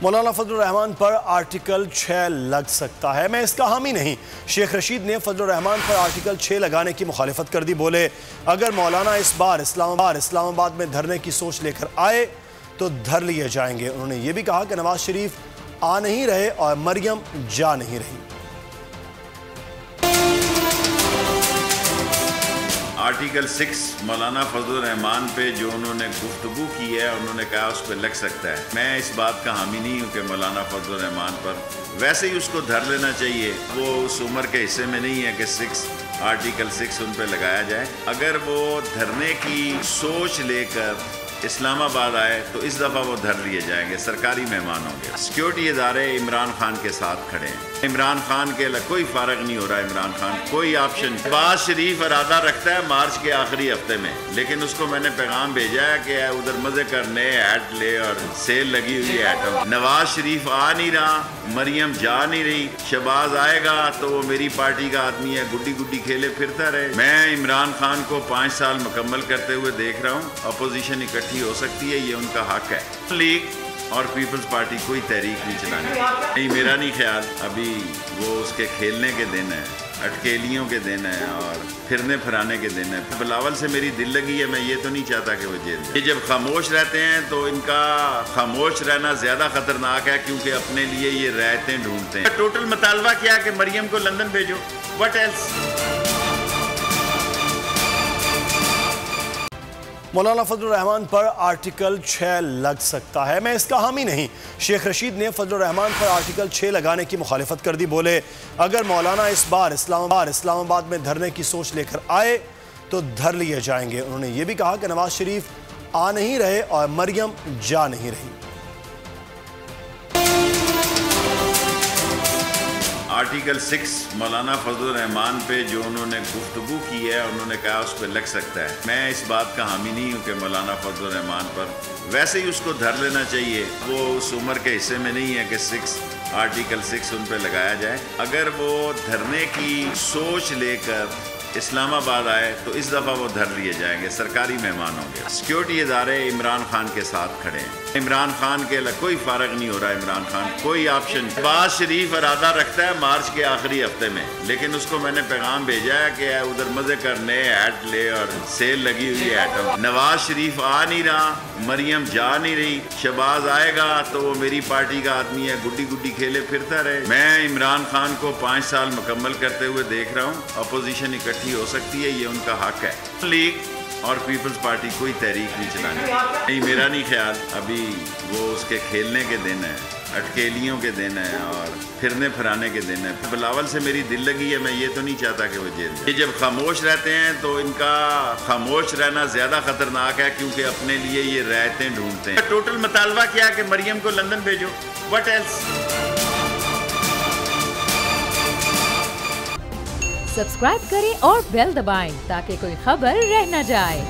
مولانا فضل الرحمان پر article 6 لگ سکتا ہے، میں اس کا حامی نہیں۔ شیخ رشید نے فضل الرحمان پر آرٹیکل 6 لگانے کی مخالفت کر دی، بولے اگر مولانا اس بار اسلام آباد میں دھرنے کی سوچ لے کر آئے تو دھر لیے جائیں گے۔ انہوں نے یہ بھی کہا کہ نواز شریف آ نہیں رہے اور مریم جا نہیں رہی۔ آرٹیکل 6 مولانا فضل الرحمان پہ جو انہوں نے گفتگو کی ہے، انہوں نے کہا اس پہ لگ سکتا ہے۔ میں اس بات کا حامی نہیں ہوں کہ مولانا فضل الرحمان پر ویسے ہی اس کو دھر لینا چاہیے، وہ اس عمر کے حصے میں نہیں ہے کہ آرٹیکل 6 ان پہ لگایا جائے۔ اگر وہ دھرنے کی سوچ لے کر اسلام آباد آئے تو اس دفعہ وہ دھر لیے جائیں گے، سرکاری مہمان ہوں گے۔ سیکیورٹی ادارے عمران خان کے ساتھ کھڑے ہیں، عمران خان کے لئے کوئی فارغ نہیں ہو رہا۔ عمران خان کوئی آپشن شہباز شریف ارادہ رکھتا ہے مارچ کے آخری ہفتے میں، لیکن اس کو میں نے پیغام بھیجا ہے کہ ادھر مزے کر نئے ہیٹ لے اور سیل لگی ہوئی ہے۔ نواز شریف آ نہیں رہا، مریم جا نہیں رہی، شہباز آئے گا تو وہ میری پارٹی کا آدمی ہے، گڈی گڈی کھیلے پھرتا رہے۔ میں عمران خان کو 5 سال مکمل کرتے ہوئے دیکھ رہا ہوں، اپوزیشن اکٹھی ہو سکتی ہے، یہ ان کا حق ہے۔ لیگ اور پیپلز پارٹی کوئی تحریک نہیں چلانی، نہیں میرا نہیں خیال۔ ابھی وہ اس کے کھیلنے کے دن ہیں، اٹکیلیوں کے دن ہیں اور پھرنے پھرانے کے دن ہیں۔ بلاول سے میری دل لگی ہے، میں یہ تو نہیں چاہتا کہ وہ جیل جائے۔ یہ جب خاموش رہتے ہیں تو ان کا خاموش رہنا زیادہ خطرناک ہے، کیونکہ اپنے لیے یہ رعایتیں ڈھونڈتے ہیں۔ ٹوٹل مطالبہ کیا کہ مریم کو لندن بھیجو، what else? Maulana Fazal Rahman per article 6 لگ سکتا ہے، میں اس کا حامی نہیں۔ شیخ رشید نے فضل الرحمان پر آرٹیکل 6 لگانے کی مخالفت کر دی، بولے اگر مولانا اس بار اسلام آباد میں دھرنے کی سوچ لے کر آئے تو دھر لیے جائیں گے۔ انہوں نے یہ بھی کہا کہ نواز شریف آ نہیں رہے اور مریم جا نہیں رہی۔ آرٹیکل 6 مولانا فضل الرحمان پہ جو انہوں نے گفتگو کی ہے، انہوں نے کہا اس پہ لگ سکتا ہے۔ میں اس بات کا حامی نہیں ہوں کہ مولانا فضل الرحمان پر ویسے ہی اس کو دھر لینا چاہیے، وہ اس عمر کے حصے میں نہیں ہے کہ آرٹیکل 6 ان پہ لگایا جائے۔ اگر وہ دھرنے کی سوچ لے کر اسلام آباد آئے تو اس دفعہ وہ دھر لیے جائیں گے، سرکاری مہمان ہوں گے۔ سیکیورٹی ادارے عمران خان کے ساتھ کھڑے ہیں، عمران خان کے لئے کوئی فارغ نہیں ہو رہا۔ عمران خان کوئی آپشن شہباز شریف ارادہ رکھتا ہے مارچ کے آخری ہفتے میں، لیکن اس کو میں نے پیغام بھیجا ہے کہ ادھر مزے کر نئے ہیٹ لے اور سیل لگی ہوئی ہے۔ نواز شریف آ نہیں رہا، مریم جا نہیں رہی، شہباز آئے گا تو وہ میری پارٹی کا آدمی ہے، گڈی گڈی کھیلے پھرتا رہے۔ میں عمران خان کو 5 سال مکمل کرتے ہوئے دیکھ رہا ہوں، اپوزیشن اکٹھی ہو سکتی ہے، یہ ان کا حق ہے۔ لیگ اور پیپلز پارٹی کوئی تحریک نہیں چلانی، نہیں میرا نہیں خیال۔ ابھی وہ اس کے کھیلنے کے دن ہیں، اٹکیلیوں کے دن ہیں اور پھرنے پھرانے کے دن ہیں۔ بلاول سے میری دل لگی ہے، میں یہ تو نہیں چاہتا کہ وہ جیل جائے۔ یہ جب خاموش رہتے ہیں تو ان کا خاموش رہنا زیادہ خطرناک ہے، کیونکہ اپنے لیے یہ رعایتیں ڈھونڈتے ہیں۔ ٹوٹل مطالبہ کیا کہ مریم کو لندن بھیجو، وٹ ایلس؟ سبسکرائب کریں اور بیل دبائیں تاکہ کوئی خبر رہ نہ جائے۔